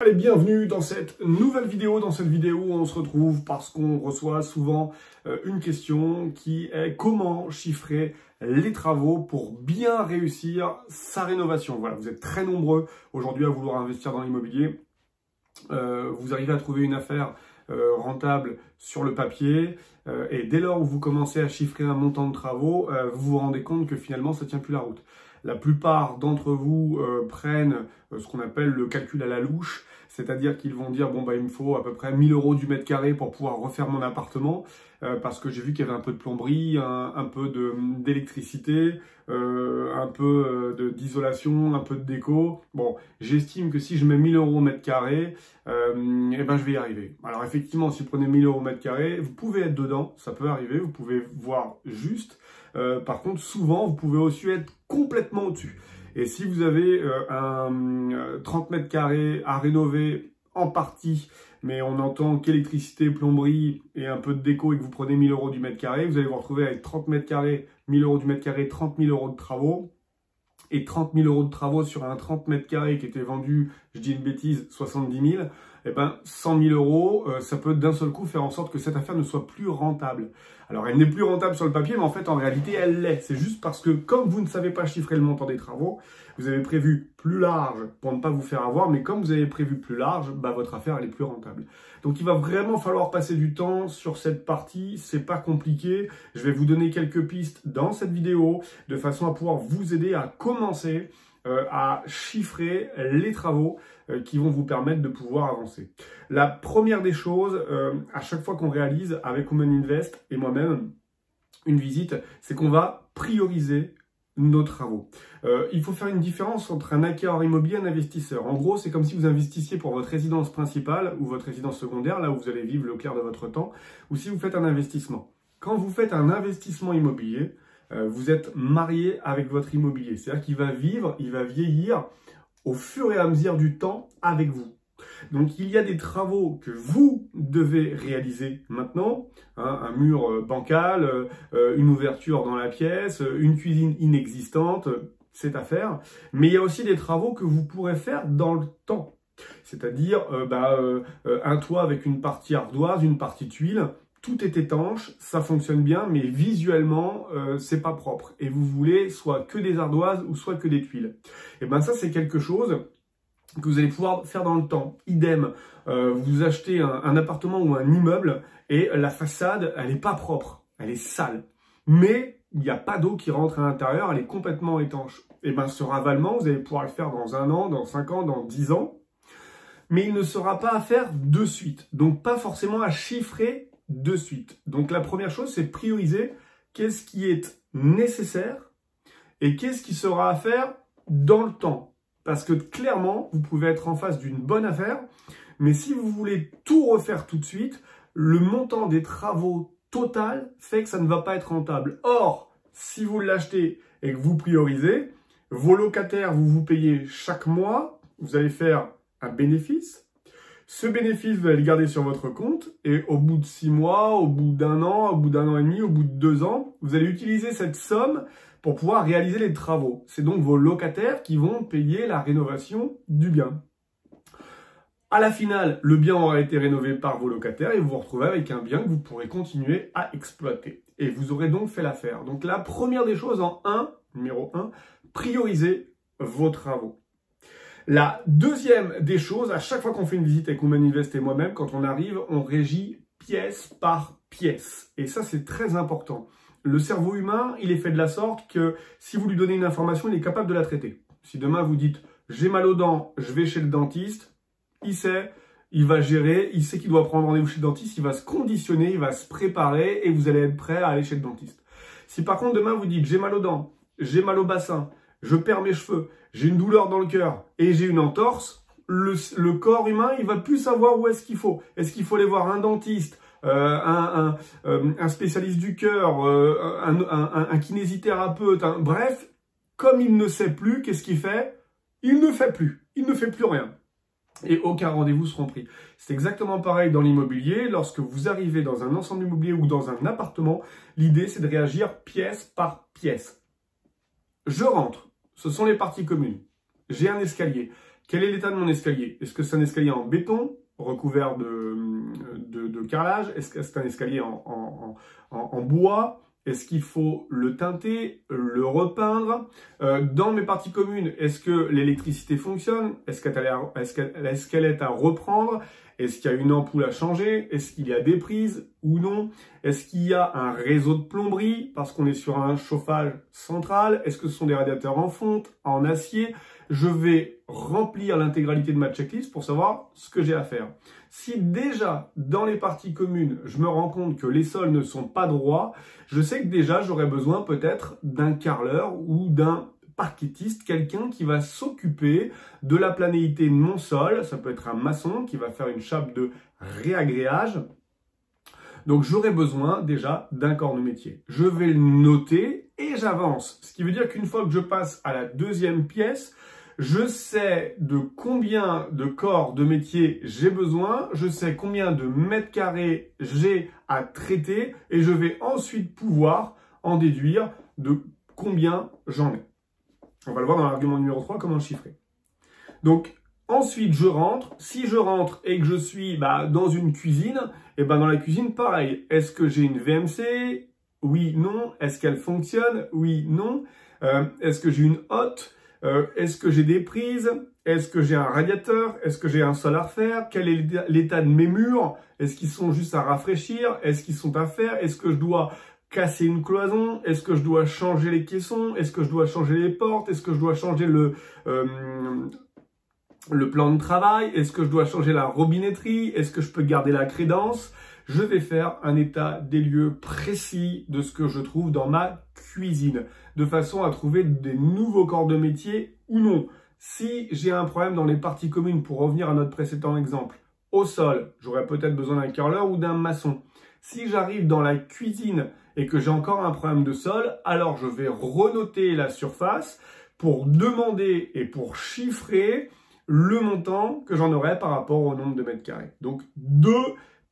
Allez, bienvenue dans cette nouvelle vidéo. Dans cette vidéo, on se retrouve parce qu'on reçoit souvent une question qui est comment chiffrer les travaux pour bien réussir sa rénovation. Voilà, vous êtes très nombreux aujourd'hui à vouloir investir dans l'immobilier. Vous arrivez à trouver une affaire rentable sur le papier et dès lors où vous commencez à chiffrer un montant de travaux, vous vous rendez compte que finalement ça ne tient plus la route. La plupart d'entre vous prennent ce qu'on appelle le calcul à la louche, c'est-à-dire qu'ils vont dire bon bah il me faut à peu près 1000 € du mètre carré pour pouvoir refaire mon appartement parce que j'ai vu qu'il y avait un peu de plomberie, un peu d'électricité, un peu d'isolation, un peu de déco. Bon, j'estime que si je mets 1000 € au mètre carré, eh ben je vais y arriver. Alors effectivement, si vous prenez 1000 € au mètre carré, vous pouvez être dedans, ça peut arriver, vous pouvez voir juste. Par contre, souvent, vous pouvez aussi être complètement au-dessus. Et si vous avez un 30 mètres carrés à rénover en partie, mais on entend qu'électricité, plomberie et un peu de déco et que vous prenez 1000 € du mètre carré, vous allez vous retrouver avec 30 mètres carrés, 1000 € du mètre carré, 30 000 € de travaux. Et 30 000 € de travaux sur un 30 mètres carrés qui était vendu, je dis une bêtise, 70 000, eh ben 100 000 €, ça peut d'un seul coup faire en sorte que cette affaire ne soit plus rentable. Alors elle n'est plus rentable sur le papier, mais en fait en réalité elle l'est. C'est juste parce que comme vous ne savez pas chiffrer le montant des travaux, vous avez prévu plus large pour ne pas vous faire avoir, mais comme vous avez prévu plus large, bah, votre affaire elle est plus rentable. Donc il va vraiment falloir passer du temps sur cette partie, c'est pas compliqué. Je vais vous donner quelques pistes dans cette vidéo de façon à pouvoir vous aider à commencer à chiffrer les travaux qui vont vous permettre de pouvoir avancer. La première des choses, à chaque fois qu'on réalise avec Women Invest et moi-même une visite, c'est qu'on va prioriser nos travaux. Il faut faire une différence entre un acquéreur immobilier et un investisseur. En gros, c'est comme si vous investissiez pour votre résidence principale ou votre résidence secondaire, là où vous allez vivre le clair de votre temps, ou si vous faites un investissement. Quand vous faites un investissement immobilier, vous êtes marié avec votre immobilier. C'est-à-dire qu'il va vivre, il va vieillir au fur et à mesure du temps avec vous. Donc il y a des travaux que vous devez réaliser maintenant, hein, un mur bancal, une ouverture dans la pièce, une cuisine inexistante, c'est à faire. Mais il y a aussi des travaux que vous pourrez faire dans le temps. C'est-à-dire un toit avec une partie ardoise, une partie tuile. Tout est étanche, ça fonctionne bien, mais visuellement, c'est pas propre. Et vous voulez soit que des ardoises ou soit que des tuiles. Et ben ça, c'est quelque chose que vous allez pouvoir faire dans le temps. Idem, vous achetez un appartement ou un immeuble et la façade, elle n'est pas propre, elle est sale. Mais il n'y a pas d'eau qui rentre à l'intérieur, elle est complètement étanche. Et ben ce ravalement, vous allez pouvoir le faire dans 1 an, dans 5 ans, dans 10 ans. Mais il ne sera pas à faire de suite. Donc pas forcément à chiffrer de suite. Donc la première chose, c'est prioriser qu'est-ce qui est nécessaire et qu'est-ce qui sera à faire dans le temps. Parce que clairement, vous pouvez être en face d'une bonne affaire, mais si vous voulez tout refaire tout de suite, le montant des travaux total fait que ça ne va pas être rentable. Or, si vous l'achetez et que vous priorisez, vos locataires, vous payez chaque mois, vous allez faire un bénéfice. Ce bénéfice, vous allez le garder sur votre compte et au bout de 6 mois, au bout d'1 an, au bout d'1 an et demi, au bout de 2 ans, vous allez utiliser cette somme pour pouvoir réaliser les travaux. C'est donc vos locataires qui vont payer la rénovation du bien. À la finale, le bien aura été rénové par vos locataires et vous vous retrouvez avec un bien que vous pourrez continuer à exploiter. Et vous aurez donc fait l'affaire. Donc la première des choses numéro 1, priorisez vos travaux. La deuxième des choses, à chaque fois qu'on fait une visite avec Women Invest et moi-même, quand on arrive, on régit pièce par pièce. Et ça, c'est très important. Le cerveau humain, il est fait de la sorte que si vous lui donnez une information, il est capable de la traiter. Si demain vous dites « j'ai mal aux dents, je vais chez le dentiste », il sait, il va gérer, il sait qu'il doit prendre rendez-vous chez le dentiste, il va se conditionner, il va se préparer et vous allez être prêt à aller chez le dentiste. Si par contre demain vous dites « j'ai mal aux dents, j'ai mal au bassin, je perds mes cheveux, j'ai une douleur dans le cœur et j'ai une entorse », le corps humain, il va plus savoir où est-ce qu'il faut. Est-ce qu'il faut aller voir un dentiste, un spécialiste du cœur, un kinésithérapeute, bref, comme il ne sait plus, qu'est-ce qu'il fait? Il ne fait plus. Il ne fait plus rien. Et aucun rendez-vous seront pris. C'est exactement pareil dans l'immobilier. Lorsque vous arrivez dans un ensemble immobilier ou dans un appartement, l'idée c'est de réagir pièce par pièce. Je rentre. Ce sont les parties communes. J'ai un escalier. Quel est l'état de mon escalier? Est-ce que c'est un escalier en béton, recouvert de carrelage? Est-ce que c'est un escalier en bois? Est-ce qu'il faut le teinter, le repeindre? Dans mes parties communes, est-ce que l'électricité fonctionne? Est-ce qu'elle est à reprendre? Est-ce qu'il y a une ampoule à changer? Est-ce qu'il y a des prises ou non? Est-ce qu'il y a un réseau de plomberie parce qu'on est sur un chauffage central? Est-ce que ce sont des radiateurs en fonte, en acier? Je vais remplir l'intégralité de ma checklist pour savoir ce que j'ai à faire. Si déjà, dans les parties communes, je me rends compte que les sols ne sont pas droits, je sais que déjà, j'aurais besoin peut-être d'un carreleur ou d'un parquetiste, quelqu'un qui va s'occuper de la planéité de mon sol. Ça peut être un maçon qui va faire une chape de réagréage. Donc, j'aurai besoin déjà d'un corps de métier. Je vais le noter et j'avance. Ce qui veut dire qu'une fois que je passe à la deuxième pièce, je sais de combien de corps de métier j'ai besoin, je sais combien de mètres carrés j'ai à traiter et je vais ensuite pouvoir en déduire de combien j'en ai. On va le voir dans l'argument numéro 3, comment chiffrer. Donc, ensuite, je rentre. Si je rentre et que je suis dans une cuisine, et dans la cuisine, pareil. Est-ce que j'ai une VMC? Oui, non. Est-ce qu'elle fonctionne? Oui, non. Est-ce que j'ai une hotte? Est-ce que j'ai des prises? Est-ce que j'ai un radiateur? Est-ce que j'ai un sol à refaire? Quel est l'état de mes murs? Est-ce qu'ils sont juste à rafraîchir? Est-ce qu'ils sont à faire? Est-ce que je dois casser une cloison? Est-ce que je dois changer les caissons? Est-ce que je dois changer les portes? Est-ce que je dois changer le plan de travail? Est-ce que je dois changer la robinetterie? Est-ce que je peux garder la crédence? Je vais faire un état des lieux précis de ce que je trouve dans ma cuisine, de façon à trouver des nouveaux corps de métier ou non. Si j'ai un problème dans les parties communes, pour revenir à notre précédent exemple, au sol, j'aurais peut-être besoin d'un carreleur ou d'un maçon. Si j'arrive dans la cuisine et que j'ai encore un problème de sol, alors je vais renoter la surface pour demander et pour chiffrer le montant que j'en aurai par rapport au nombre de mètres carrés. Donc,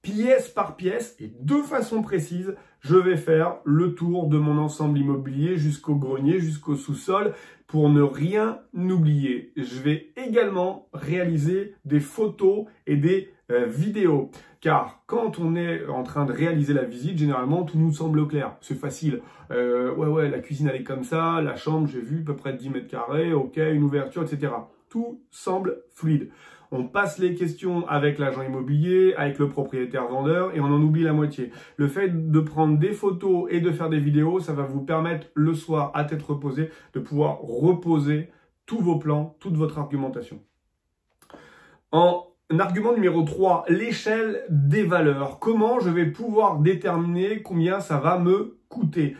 pièce par pièce et de façon précise, je vais faire le tour de mon ensemble immobilier jusqu'au grenier, jusqu'au sous-sol pour ne rien oublier. Je vais également réaliser des photos et des vidéos. Car quand on est en train de réaliser la visite, généralement, tout nous semble clair. C'est facile. Ouais, la cuisine, elle est comme ça. La chambre, j'ai vu, à peu près 10 mètres carrés. OK, une ouverture, etc. Tout semble fluide. On passe les questions avec l'agent immobilier, avec le propriétaire vendeur et on en oublie la moitié. Le fait de prendre des photos et de faire des vidéos, ça va vous permettre le soir, à tête reposée, de pouvoir reposer tous vos plans, toute votre argumentation. En argument numéro 3, l'échelle des valeurs. Comment je vais pouvoir déterminer combien ça va me coûter?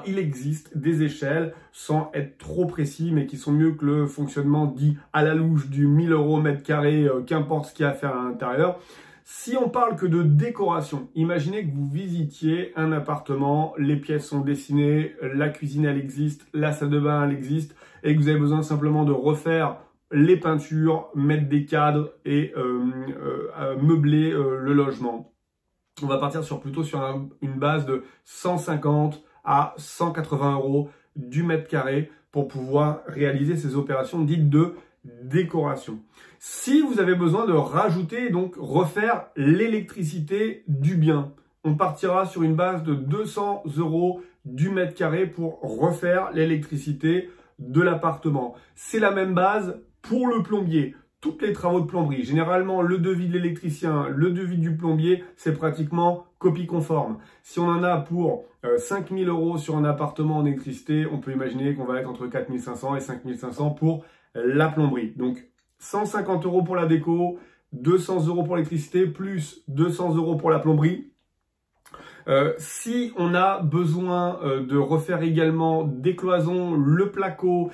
Il existe des échelles, sans être trop précis, mais qui sont mieux que le fonctionnement dit à la louche du 1000 € mètre carré, qu'importe ce qu'il y a à faire à l'intérieur. Si on parle que de décoration, imaginez que vous visitiez un appartement, les pièces sont dessinées, la cuisine elle existe, la salle de bain elle existe, et que vous avez besoin simplement de refaire les peintures, mettre des cadres et meubler le logement. On va partir plutôt sur une base de 150 à 180 € du mètre carré pour pouvoir réaliser ces opérations dites de décoration. Si vous avez besoin de rajouter, donc refaire l'électricité du bien, on partira sur une base de 200 € du mètre carré pour refaire l'électricité de l'appartement. C'est la même base pour le plombier. Toutes les travaux de plomberie, généralement le devis de l'électricien, le devis du plombier, c'est pratiquement copie conforme. Si on en a pour 5 000 € sur un appartement en électricité, on peut imaginer qu'on va être entre 4 500 et 5 500 pour la plomberie. Donc 150 € pour la déco, 200 € pour l'électricité, plus 200 € pour la plomberie. Si on a besoin de refaire également des cloisons, le placo,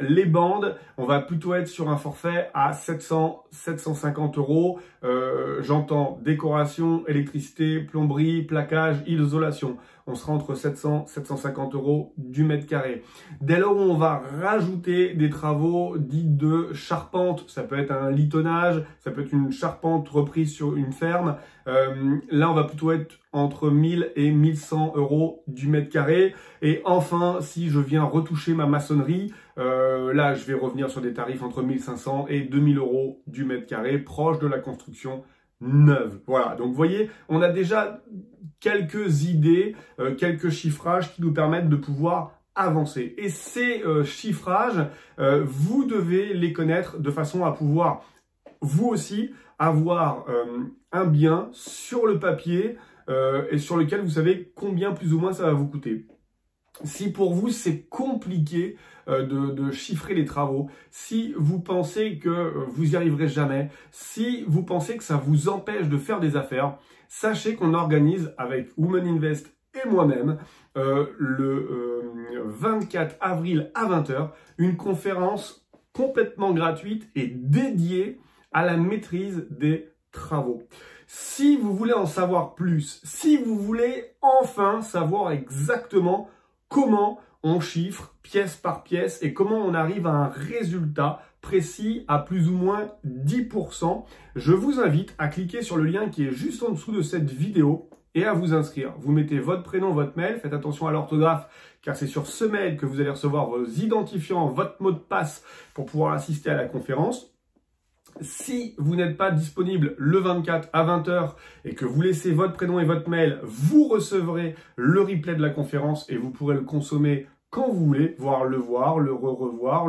les bandes, on va plutôt être sur un forfait à 750 €. J'entends décoration, électricité, plomberie, plaquage, isolation. On sera entre 700 et 750 € du mètre carré. Dès lors où on va rajouter des travaux dits de charpente, ça peut être un litonnage, ça peut être une charpente reprise sur une ferme, Là, on va plutôt être entre 1000 et 1100 euros du mètre carré. Et enfin, si je viens retoucher ma maçonnerie, là, je vais revenir sur des tarifs entre 1500 et 2000 euros du mètre carré, proche de la construction neuve. Voilà, donc vous voyez, on a déjà quelques idées, quelques chiffrages qui nous permettent de pouvoir avancer. Et ces chiffrages, vous devez les connaître de façon à pouvoir, vous aussi, avoir un bien sur le papier et sur lequel vous savez combien plus ou moins ça va vous coûter. Si pour vous c'est compliqué de chiffrer les travaux, si vous pensez que vous n'y arriverez jamais, si vous pensez que ça vous empêche de faire des affaires, sachez qu'on organise avec Women Invest et moi-même le 24 avril à 20 h une conférence complètement gratuite et dédiée à la maîtrise des travaux. Si vous voulez en savoir plus, si vous voulez enfin savoir exactement comment on chiffre pièce par pièce et comment on arrive à un résultat précis à plus ou moins 10%, je vous invite à cliquer sur le lien qui est juste en dessous de cette vidéo et à vous inscrire. Vous mettez votre prénom, votre mail, faites attention à l'orthographe car c'est sur ce mail que vous allez recevoir vos identifiants, votre mot de passe pour pouvoir assister à la conférence. Si vous n'êtes pas disponible le 24 à 20 h et que vous laissez votre prénom et votre mail, vous recevrez le replay de la conférence et vous pourrez le consommer quand vous voulez, voir, le revoir,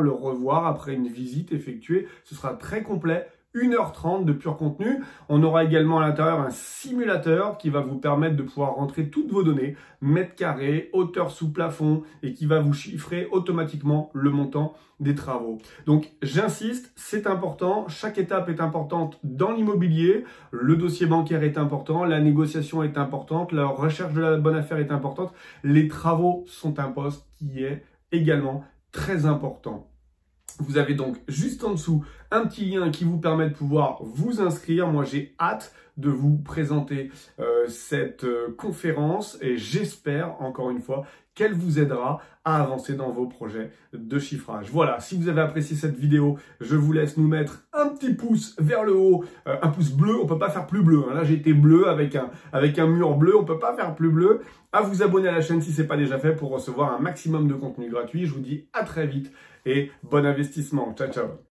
le revoir après une visite effectuée. Ce sera très complet. 1h30 de pur contenu. On aura également à l'intérieur un simulateur qui va vous permettre de pouvoir rentrer toutes vos données, mètres carrés, hauteur sous plafond et qui va vous chiffrer automatiquement le montant des travaux. Donc j'insiste, c'est important, chaque étape est importante dans l'immobilier, le dossier bancaire est important, la négociation est importante, la recherche de la bonne affaire est importante, les travaux sont un poste qui est également très important. Vous avez donc juste en dessous un petit lien qui vous permet de pouvoir vous inscrire. Moi, j'ai hâte de vous présenter cette conférence et j'espère, encore une fois, qu'elle vous aidera à avancer dans vos projets de chiffrage. Voilà, si vous avez apprécié cette vidéo, je vous laisse nous mettre un petit pouce vers le haut, un pouce bleu, on peut pas faire plus bleu. Hein. Là, j'ai été bleu avec un mur bleu, on peut pas faire plus bleu. À vous abonner à la chaîne si c'est pas déjà fait pour recevoir un maximum de contenu gratuit. Je vous dis à très vite et bon investissement. Ciao, ciao.